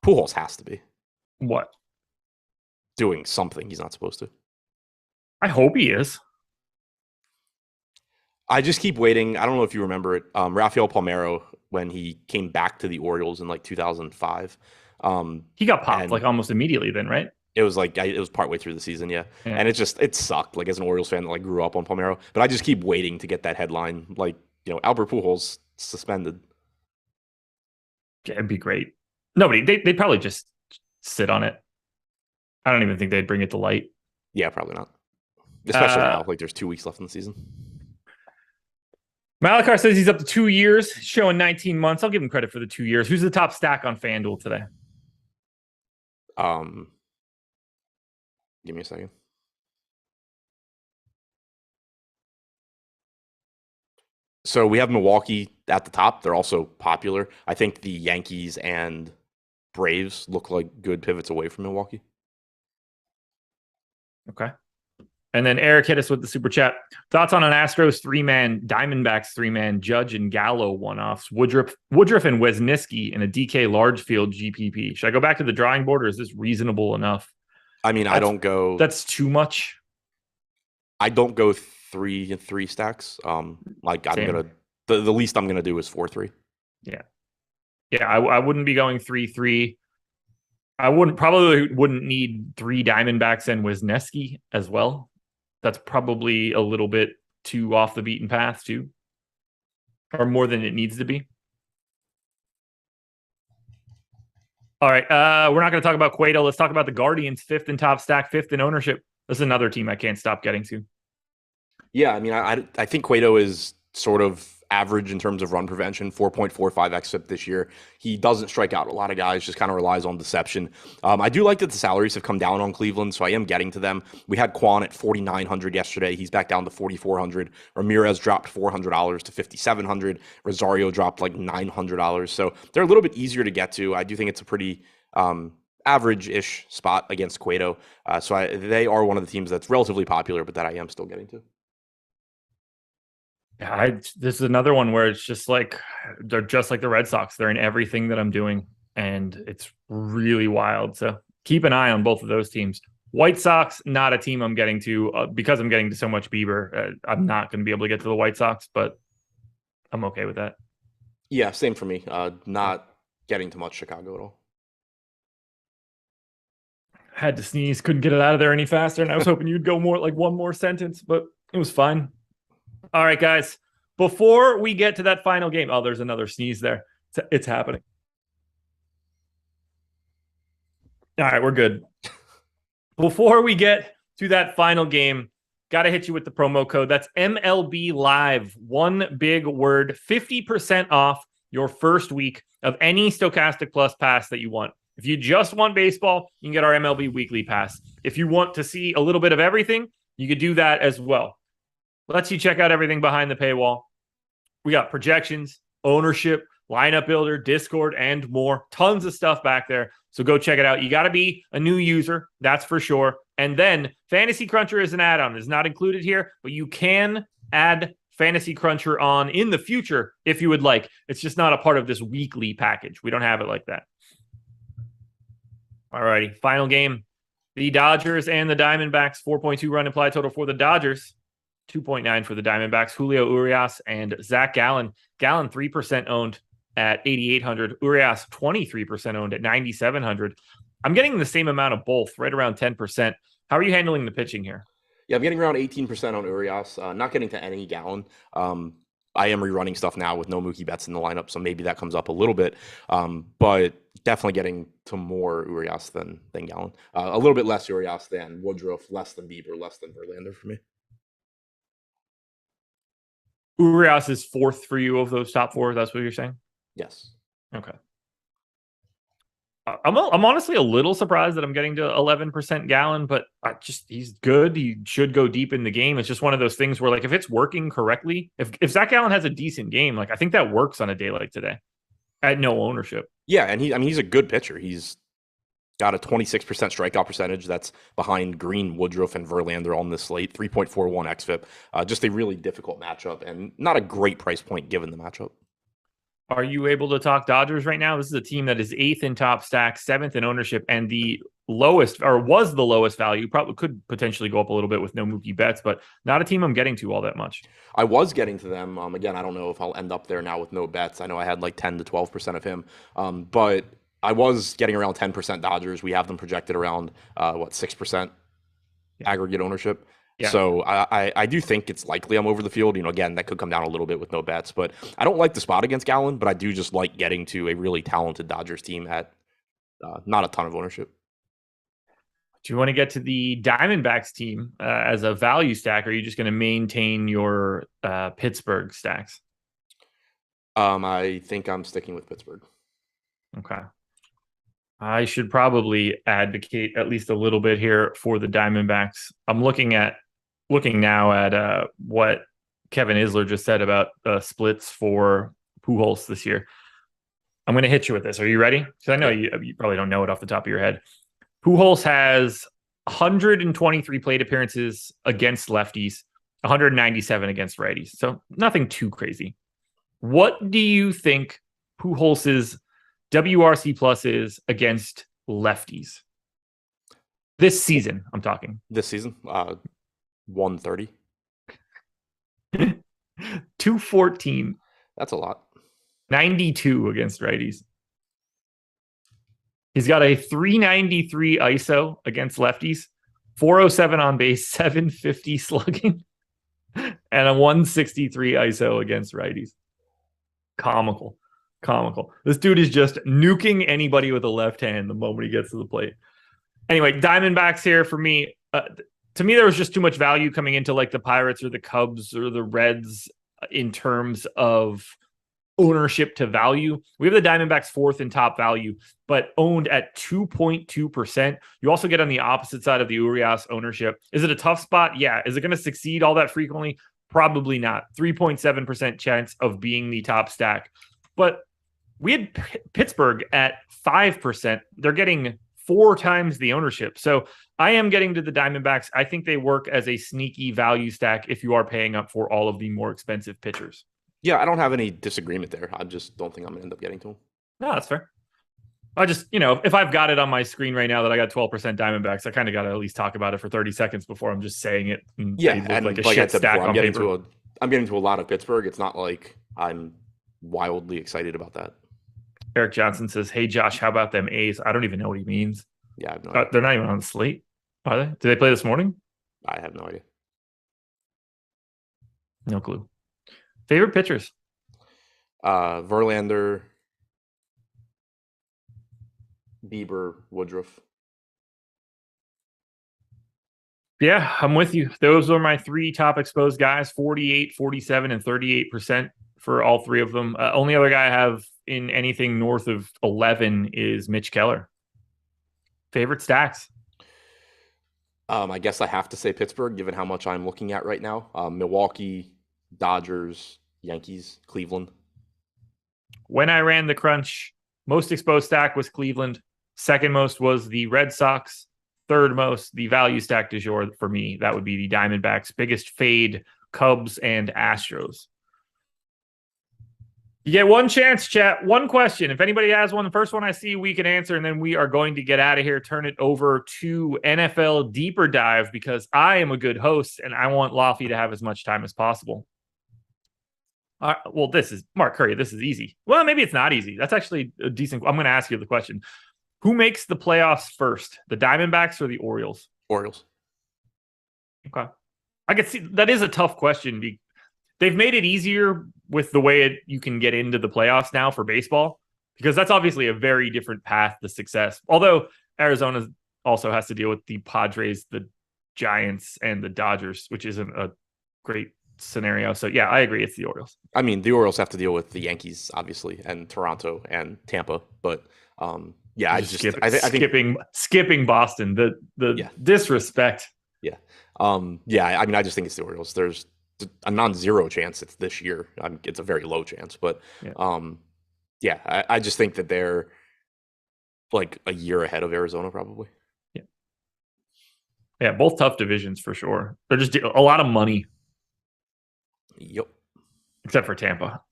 Pujols has to be. What? Doing something he's not supposed to. I hope he is. I just keep waiting. I don't know if you remember it. Rafael Palmeiro, when he came back to the Orioles in like 2005. He got popped like almost immediately then, right? It was like, it was partway through the season, yeah. And it sucked, like as an Orioles fan that like grew up on Palmeiro. But I just keep waiting to get that headline, like, Albert Pujols suspended. Yeah, it'd be great. Nobody, they'd probably just sit on it. I don't even think they'd bring it to light. Yeah, probably not. Especially now, like there's 2 weeks left in the season. Malakar says he's up to 2 years, showing 19 months. I'll give him credit for the 2 years. Who's the top stack on FanDuel today? Give me a second. So we have Milwaukee at the top. They're also popular. I think the Yankees and Braves look like good pivots away from Milwaukee. Okay. And then Eric hit us with the super chat. Thoughts on an Astros 3-man, Diamondbacks 3-man, Judge and Gallo one-offs, Woodruff and Wesniewski in a DK large field GPP. Should I go back to the drawing board, or is this reasonable enough? I mean, I don't go. That's too much. I don't go 3 and 3 stacks. Like I'm gonna the least I'm gonna do is 4-3. Yeah. I wouldn't be going 3-3. I wouldn't need 3 Diamondbacks and Wesniewski as well. That's probably a little bit too off the beaten path too, or more than it needs to be. All right, we're not going to talk about Cueto. Let's talk about the Guardians, 5th in top stack, 5th in ownership. This is another team I can't stop getting to. Yeah, I mean, I think Cueto is sort of average in terms of run prevention, 4.45 xFIP this year. He doesn't strike out a lot of guys, just kind of relies on deception. I do like that the salaries have come down on Cleveland, so I am getting to them. We had Quan at 4,900 yesterday. He's back down to 4,400. Ramirez dropped $400 to 5,700. Rosario dropped like $900. So they're a little bit easier to get to. I do think it's a pretty average-ish spot against Cueto. They are one of the teams that's relatively popular, but that I am still getting to. Yeah, this is another one where it's just like they're just like the Red Sox. They're in everything that I'm doing, and it's really wild. So keep an eye on both of those teams. White Sox, not a team I'm getting to because I'm getting to so much Bieber. I'm not going to be able to get to the White Sox, but I'm okay with that. Yeah, same for me. Not getting to much Chicago at all. Had to sneeze, couldn't get it out of there any faster, and I was hoping you'd go more like one more sentence, but it was fine. All right, guys, before we get to that final game, oh, there's another sneeze there. It's happening. All right, we're good. Before we get to that final game, got to hit you with the promo code. That's MLB Live. One big word, 50% off your first week of any Stokastic Plus pass that you want. If you just want baseball, you can get our MLB Weekly Pass. If you want to see a little bit of everything, you could do that as well. Lets you check out everything behind the paywall. We got projections, ownership, lineup builder, Discord, and more. Tons of stuff back there. So go check it out. You got to be a new user, that's for sure. And then Fantasy Cruncher is an add-on. It's not included here, but you can add Fantasy Cruncher on in the future if you would like. It's just not a part of this weekly package. We don't have it like that. All righty, final game. The Dodgers and the Diamondbacks, 4.2 run implied total for the Dodgers. 2.9 for the Diamondbacks. Julio Urias and Zach Gallen. Gallen 3% owned at 8,800. Urias 23% owned at 9,700. I'm getting the same amount of both, right around 10%. How are you handling the pitching here? Yeah, I'm getting around 18% on Urias. Not getting to any Gallen. I am rerunning stuff now with no Mookie Betts in the lineup, so maybe that comes up a little bit. But definitely getting to more Urias than Gallen. A little bit less Urias than Woodruff, less than Bieber, less than Verlander for me. Urias is 4th for you of those top 4. That's what you're saying? Yes. Okay. I'm honestly a little surprised that I'm getting to 11% Gallen, but he's good. He should go deep in the game. It's just one of those things where, like, if it's working correctly, if Zach Gallen has a decent game, like, I think that works on a day like today at no ownership. Yeah, and he's a good pitcher. He's got a 26% strikeout percentage. That's behind Green, Woodruff, and Verlander on this slate. 3.41 xFIP. Just a really difficult matchup and not a great price point given the matchup. Are you able to talk Dodgers right now? This is a team that is 8th in top stack, 7th in ownership, and the lowest, or was the lowest value. Probably could potentially go up a little bit with no Mookie Betts, but not a team I'm getting to all that much. I was getting to them. Again, I don't know if I'll end up there now with no Betts. I know I had like 10 to 12% of him, but I was getting around 10% Dodgers. We have them projected around 6% aggregate ownership. Yeah. So I do think it's likely I'm over the field. Again, that could come down a little bit with no Betts, but I don't like the spot against Gallen, but I do just like getting to a really talented Dodgers team at not a ton of ownership. Do you want to get to the Diamondbacks team as a value stack, or are you just going to maintain your Pittsburgh stacks? I think I'm sticking with Pittsburgh. Okay. I should probably advocate at least a little bit here for the Diamondbacks. I'm looking now at what Kevin Isler just said about splits for Pujols this year. I'm going to hit you with this. Are you ready? Because I know you probably don't know it off the top of your head. Pujols has 123 plate appearances against lefties, 197 against righties. So nothing too crazy. What do you think Pujols's WRC plus is against lefties this season? I'm talking this season. 130. 214. That's a lot. 92 against righties. He's got a 393 ISO against lefties, 407 on base, 750 slugging. and a 163 ISO against righties. Comical. This dude is just nuking anybody with a left hand the moment he gets to the plate. Anyway, Diamondbacks here for me. To me, there was just too much value coming into like the Pirates or the Cubs or the Reds in terms of ownership to value. We have the Diamondbacks fourth in top value, but owned at 2.2%. You also get on the opposite side of the Urias ownership. Is it a tough spot? Yeah. Is it going to succeed all that frequently? Probably not. 3.7% chance of being the top stack. But we had Pittsburgh at 5%. They're getting 4 times the ownership. So I am getting to the Diamondbacks. I think they work as a sneaky value stack if you are paying up for all of the more expensive pitchers. Yeah, I don't have any disagreement there. I just don't think I'm going to end up getting to him. No, that's fair. I just, if I've got it on my screen right now that I got 12% Diamondbacks, I kind of got to at least talk about it for 30 seconds before I'm just saying it. Yeah, and like I said before, I'm getting to a lot of Pittsburgh. It's not like I'm wildly excited about that. Eric Johnson says, "Hey Josh, how about them A's?" I don't even know what he means. Yeah, I have no idea. They're not even on the slate, are they? Did they play this morning? I have no idea. No clue. Favorite pitchers? Verlander, Bieber, Woodruff. Yeah, I'm with you. Those are my 3 top exposed guys, 48, 47, and 38% for all 3 of them. Only other guy I have in anything north of 11 is Mitch Keller. Favorite stacks? I guess I have to say Pittsburgh, given how much I'm looking at right now. Milwaukee, Dodgers, Yankees, Cleveland. When I ran the crunch, most exposed stack was Cleveland. Second most was the Red Sox. Third most, the value stack du jour for me, that would be the Diamondbacks. Biggest fade, Cubs and Astros. You get one chance, chat. One question. If anybody has one, the first one I see, we can answer, and then we are going to get out of here, turn it over to NFL Deeper Dive, because I am a good host, and I want Laffy to have as much time as possible. Well, this is Mark Curry. This is easy. Well, maybe it's not easy. That's actually a decent. I'm going to ask you the question. Who makes the playoffs first, the Diamondbacks or the Orioles? Orioles. Okay. I can see that is a tough question. They've made it easier with the way you can get into the playoffs now for baseball, because that's obviously a very different path to success. Although Arizona also has to deal with the Padres, the Giants, and the Dodgers, which isn't a great scenario. So yeah, I agree. It's the Orioles. I mean, the Orioles have to deal with the Yankees, obviously, and Toronto and Tampa, but yeah, I think skipping Boston, the disrespect. Yeah. I mean, I just think it's the Orioles. There's a non-zero chance it's this year. It's a very low chance, but I just think that they're like a year ahead of Arizona, probably. Yeah, both tough divisions for sure. They're just a lot of money. Yep. Except for Tampa.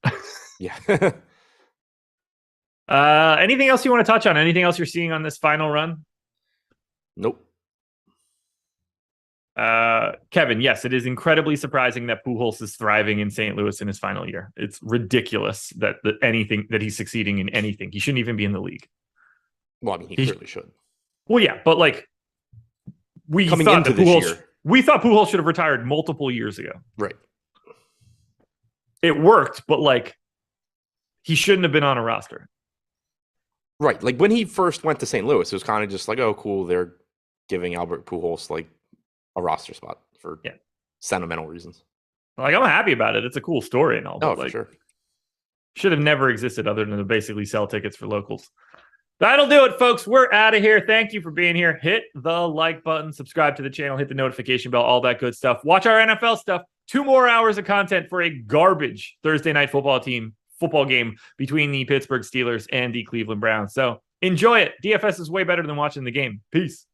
Yeah. Anything else you want to touch on? Anything else you're seeing on this final run? Nope. Kevin, yes, it is incredibly surprising that Pujols is thriving in St. Louis in his final year. It's ridiculous that he's succeeding in anything. He shouldn't even be in the league. Well, I mean, he clearly should. Well, yeah, but like we thought Pujols should have retired multiple years ago. Right. It worked, but like he shouldn't have been on a roster. Right. Like when he first went to St. Louis, it was kind of just like, oh, cool. They're giving Albert Pujols like a roster spot for sentimental reasons. Like, I'm happy about it. It's a cool story and all. Oh, but for sure. Should have never existed other than to basically sell tickets for locals. That'll do it, folks. We're out of here. Thank you for being here. Hit the like button, subscribe to the channel, hit the notification bell, all that good stuff. Watch our NFL stuff. 2 more hours of content for a garbage Thursday night football game between the Pittsburgh Steelers and the Cleveland Browns. So enjoy it. DFS is way better than watching the game. Peace.